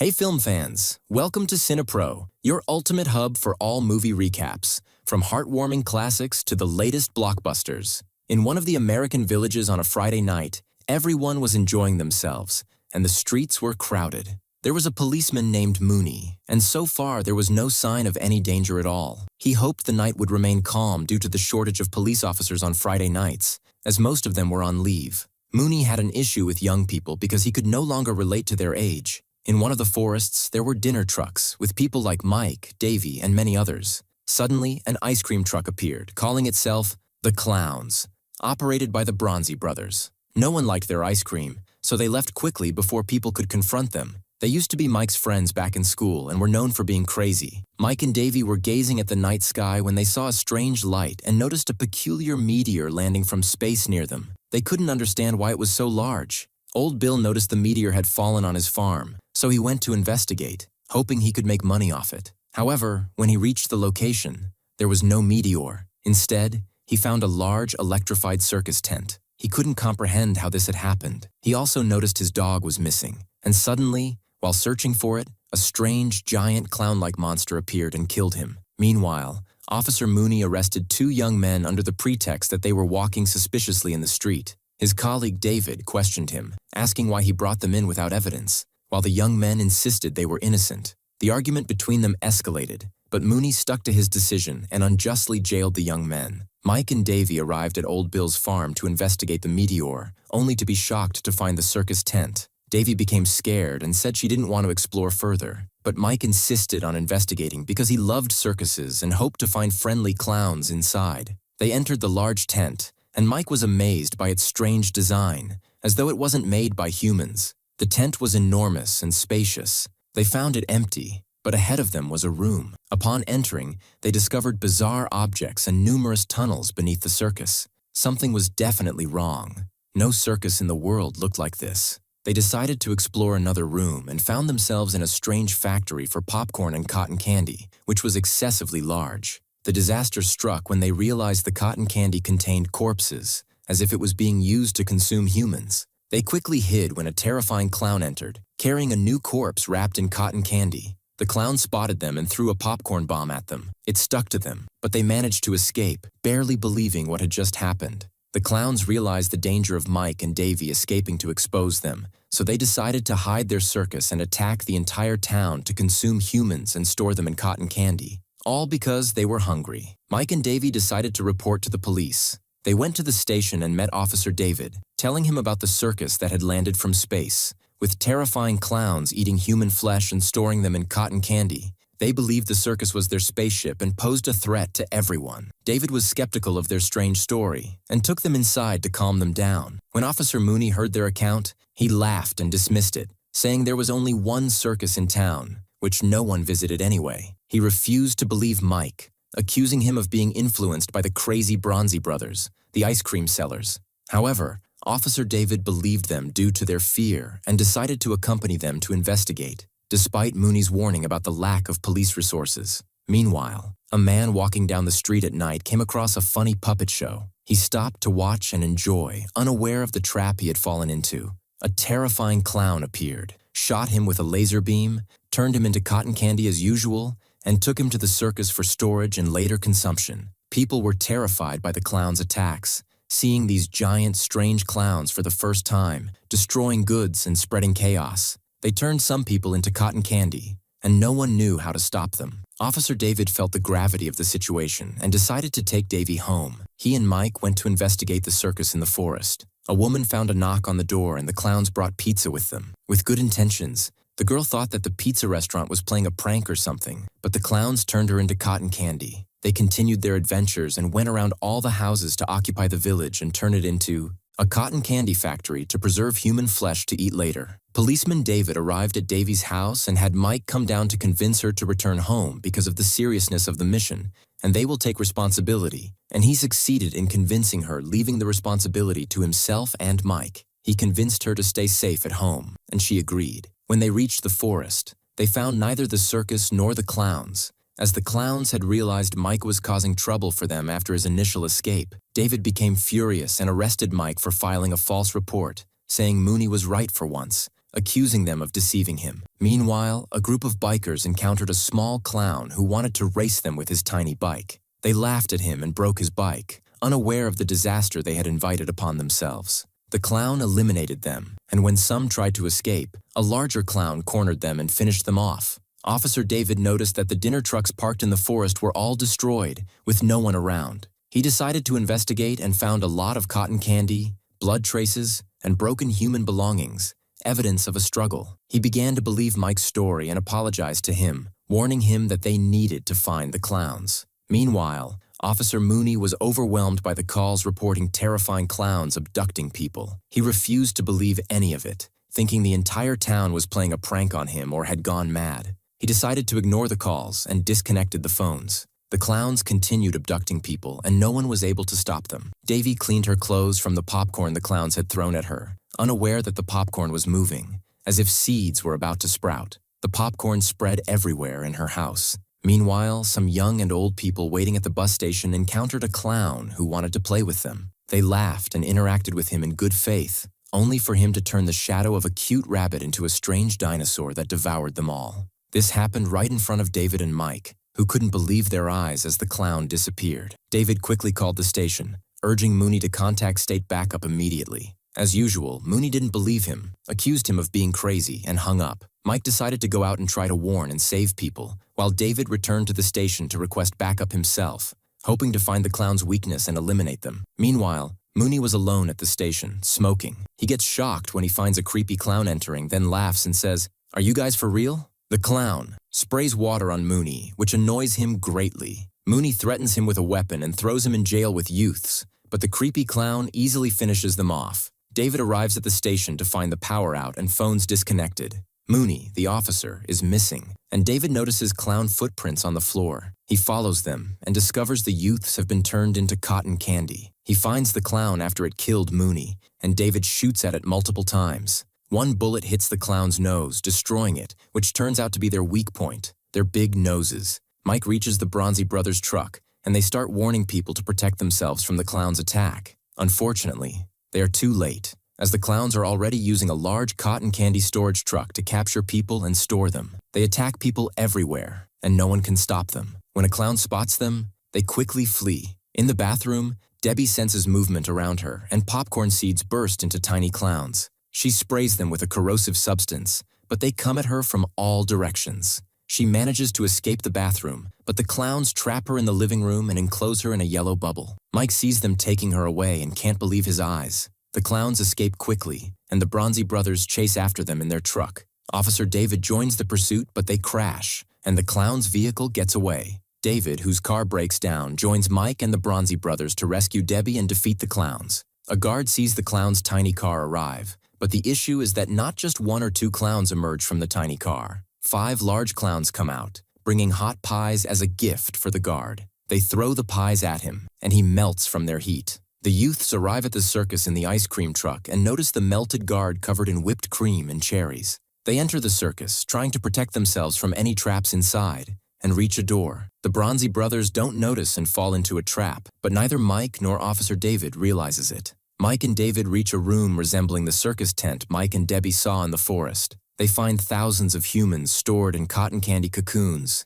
Hey film fans, welcome to CINEPRO, your ultimate hub for all movie recaps, from heartwarming classics to the latest blockbusters. In one of the American villages on a Friday night, everyone was enjoying themselves, and the streets were crowded. There was a policeman named Mooney, and so far there was no sign of any danger at all. He hoped the night would remain calm due to the shortage of police officers on Friday nights, as most of them were on leave. Mooney had an issue with young people because he could no longer relate to their age. In one of the forests, there were dinner trucks with people like Mike, Davy, and many others. Suddenly, an ice cream truck appeared, calling itself the Clowns, operated by the Bronzy brothers. No one liked their ice cream, so they left quickly before people could confront them. They used to be Mike's friends back in school and were known for being crazy. Mike and Davy were gazing at the night sky when they saw a strange light and noticed a peculiar meteor landing from space near them. They couldn't understand why it was so large. Old Bill noticed the meteor had fallen on his farm, so he went to investigate, hoping he could make money off it. However, when he reached the location, there was no meteor. Instead, he found a large electrified circus tent. He couldn't comprehend how this had happened. He also noticed his dog was missing, and suddenly, while searching for it, a strange, giant clown-like monster appeared and killed him. Meanwhile, Officer Mooney arrested two young men under the pretext that they were walking suspiciously in the street. His colleague David questioned him, asking why he brought them in without evidence, while the young men insisted they were innocent. The argument between them escalated, but Mooney stuck to his decision and unjustly jailed the young men. Mike and Davy arrived at Old Bill's farm to investigate the meteor, only to be shocked to find the circus tent. Davy became scared and said she didn't want to explore further, but Mike insisted on investigating because he loved circuses and hoped to find friendly clowns inside. They entered the large tent, and Mike was amazed by its strange design, as though it wasn't made by humans. The tent was enormous and spacious. They found it empty, but ahead of them was a room. Upon entering, they discovered bizarre objects and numerous tunnels beneath the circus. Something was definitely wrong. No circus in the world looked like this. They decided to explore another room and found themselves in a strange factory for popcorn and cotton candy, which was excessively large. The disaster struck when they realized the cotton candy contained corpses, as if it was being used to consume humans. They quickly hid when a terrifying clown entered, carrying a new corpse wrapped in cotton candy. The clown spotted them and threw a popcorn bomb at them. It stuck to them, but they managed to escape, barely believing what had just happened. The clowns realized the danger of Mike and Davy escaping to expose them, so they decided to hide their circus and attack the entire town to consume humans and store them in cotton candy. All because they were hungry. Mike and Davy decided to report to the police. They went to the station and met Officer David, telling him about the circus that had landed from space, with terrifying clowns eating human flesh and storing them in cotton candy. They believed the circus was their spaceship and posed a threat to everyone. David was skeptical of their strange story and took them inside to calm them down. When Officer Mooney heard their account, he laughed and dismissed it, saying there was only one circus in town, which no one visited anyway. He refused to believe Mike, accusing him of being influenced by the crazy Bronzy brothers, the ice cream sellers. However, Officer David believed them due to their fear and decided to accompany them to investigate, despite Mooney's warning about the lack of police resources. Meanwhile, a man walking down the street at night came across a funny puppet show. He stopped to watch and enjoy, unaware of the trap he had fallen into. A terrifying clown appeared, shot him with a laser beam, turned him into cotton candy as usual, and took him to the circus for storage and later consumption. People were terrified by the clown's attacks, seeing these giant, strange clowns for the first time, destroying goods and spreading chaos. They turned some people into cotton candy, and no one knew how to stop them. Officer David felt the gravity of the situation and decided to take Davy home. He and Mike went to investigate the circus in the forest. A woman found a knock on the door and the clowns brought pizza with them. With good intentions, the girl thought that the pizza restaurant was playing a prank or something, but the clowns turned her into cotton candy. They continued their adventures and went around all the houses to occupy the village and turn it into a cotton candy factory to preserve human flesh to eat later. Policeman David arrived at Davy's house and had Mike come down to convince her to return home because of the seriousness of the mission, and they will take responsibility, and he succeeded in convincing her, leaving the responsibility to himself and Mike. He convinced her to stay safe at home, and she agreed. When they reached the forest, they found neither the circus nor the clowns. As the clowns had realized Mike was causing trouble for them after his initial escape, David became furious and arrested Mike for filing a false report, saying Mooney was right for once, accusing them of deceiving him. Meanwhile, a group of bikers encountered a small clown who wanted to race them with his tiny bike. They laughed at him and broke his bike, unaware of the disaster they had invited upon themselves. The clown eliminated them, and when some tried to escape, a larger clown cornered them and finished them off. Officer David noticed that the dinner trucks parked in the forest were all destroyed, with no one around. He decided to investigate and found a lot of cotton candy, blood traces, and broken human belongings, evidence of a struggle. He began to believe Mike's story and apologized to him, warning him that they needed to find the clowns. Meanwhile, Officer Mooney was overwhelmed by the calls reporting terrifying clowns abducting people. He refused to believe any of it, thinking the entire town was playing a prank on him or had gone mad. He decided to ignore the calls and disconnected the phones. The clowns continued abducting people, and no one was able to stop them. Davy cleaned her clothes from the popcorn the clowns had thrown at her, unaware that the popcorn was moving, as if seeds were about to sprout. The popcorn spread everywhere in her house. Meanwhile, some young and old people waiting at the bus station encountered a clown who wanted to play with them. They laughed and interacted with him in good faith, only for him to turn the shadow of a cute rabbit into a strange dinosaur that devoured them all. This happened right in front of David and Mike, who couldn't believe their eyes as the clown disappeared. David quickly called the station, urging Mooney to contact state backup immediately. As usual, Mooney didn't believe him, accused him of being crazy, and hung up. Mike decided to go out and try to warn and save people, while David returned to the station to request backup himself, hoping to find the clown's weakness and eliminate them. Meanwhile, Mooney was alone at the station, smoking. He gets shocked when he finds a creepy clown entering, then laughs and says, "Are you guys for real?" The clown sprays water on Mooney, which annoys him greatly. Mooney threatens him with a weapon and throws him in jail with youths, but the creepy clown easily finishes them off. David arrives at the station to find the power out and phones disconnected. Mooney, the officer, is missing, and David notices clown footprints on the floor. He follows them and discovers the youths have been turned into cotton candy. He finds the clown after it killed Mooney, and David shoots at it multiple times. One bullet hits the clown's nose, destroying it, which turns out to be their weak point, their big noses. Mike reaches the Bronzy brothers' truck, and they start warning people to protect themselves from the clown's attack. Unfortunately, they are too late, as the clowns are already using a large cotton candy storage truck to capture people and store them. They attack people everywhere, and no one can stop them. When a clown spots them, they quickly flee. In the bathroom, Debbie senses movement around her, and popcorn seeds burst into tiny clowns. She sprays them with a corrosive substance, but they come at her from all directions. She manages to escape the bathroom, but the clowns trap her in the living room and enclose her in a yellow bubble. Mike sees them taking her away and can't believe his eyes. The clowns escape quickly, and the Bronzy brothers chase after them in their truck. Officer David joins the pursuit, but they crash, and the clown's vehicle gets away. David, whose car breaks down, joins Mike and the Bronzy brothers to rescue Debbie and defeat the clowns. A guard sees the clown's tiny car arrive, but the issue is that not just one or two clowns emerge from the tiny car. 5 large clowns come out, bringing hot pies as a gift for the guard. They throw the pies at him, and he melts from their heat. The youths arrive at the circus in the ice cream truck and notice the melted guard covered in whipped cream and cherries. They enter the circus, trying to protect themselves from any traps inside, and reach a door. The Bronzy brothers don't notice and fall into a trap, but neither Mike nor Officer David realizes it. Mike and David reach a room resembling the circus tent Mike and Debbie saw in the forest. They find thousands of humans stored in cotton candy cocoons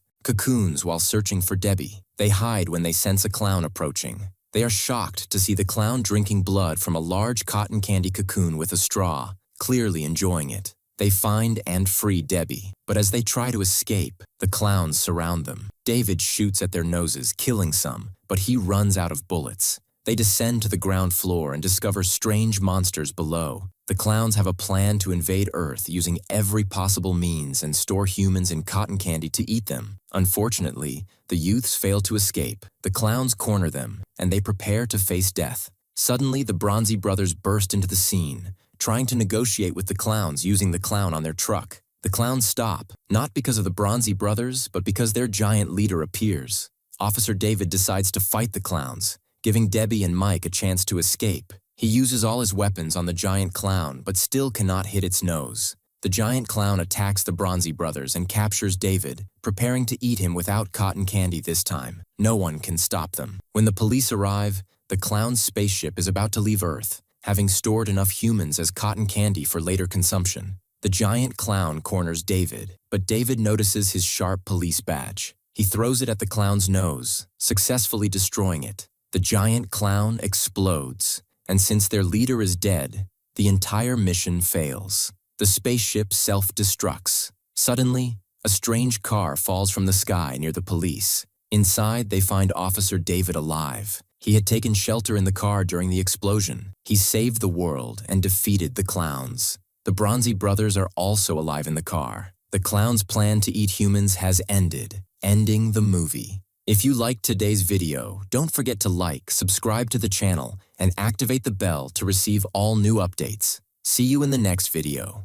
while searching for Debbie. They hide when they sense a clown approaching. They are shocked to see the clown drinking blood from a large cotton candy cocoon with a straw, clearly enjoying it. They find and free Debbie, but as they try to escape, the clowns surround them. David shoots at their noses, killing some, but he runs out of bullets. They descend to the ground floor and discover strange monsters below. The clowns have a plan to invade Earth using every possible means and store humans in cotton candy to eat them. Unfortunately, the youths fail to escape. The clowns corner them, and they prepare to face death. Suddenly, the Bronzy brothers burst into the scene, trying to negotiate with the clowns using the clown on their truck. The clowns stop, not because of the Bronzy brothers, but because their giant leader appears. Officer David decides to fight the clowns, giving Debbie and Mike a chance to escape. He uses all his weapons on the giant clown, but still cannot hit its nose. The giant clown attacks the Bronzy brothers and captures David, preparing to eat him without cotton candy this time. No one can stop them. When the police arrive, the clown's spaceship is about to leave Earth, having stored enough humans as cotton candy for later consumption. The giant clown corners David, but David notices his sharp police badge. He throws it at the clown's nose, successfully destroying it. The giant clown explodes, and since their leader is dead, the entire mission fails. The spaceship self-destructs. Suddenly, a strange car falls from the sky near the police. Inside, they find Officer David alive. He had taken shelter in the car during the explosion. He saved the world and defeated the clowns. The Bronzy brothers are also alive in the car. The clown's plan to eat humans has ended, ending the movie. If you liked today's video, don't forget to like, subscribe to the channel, and activate the bell to receive all new updates. See you in the next video.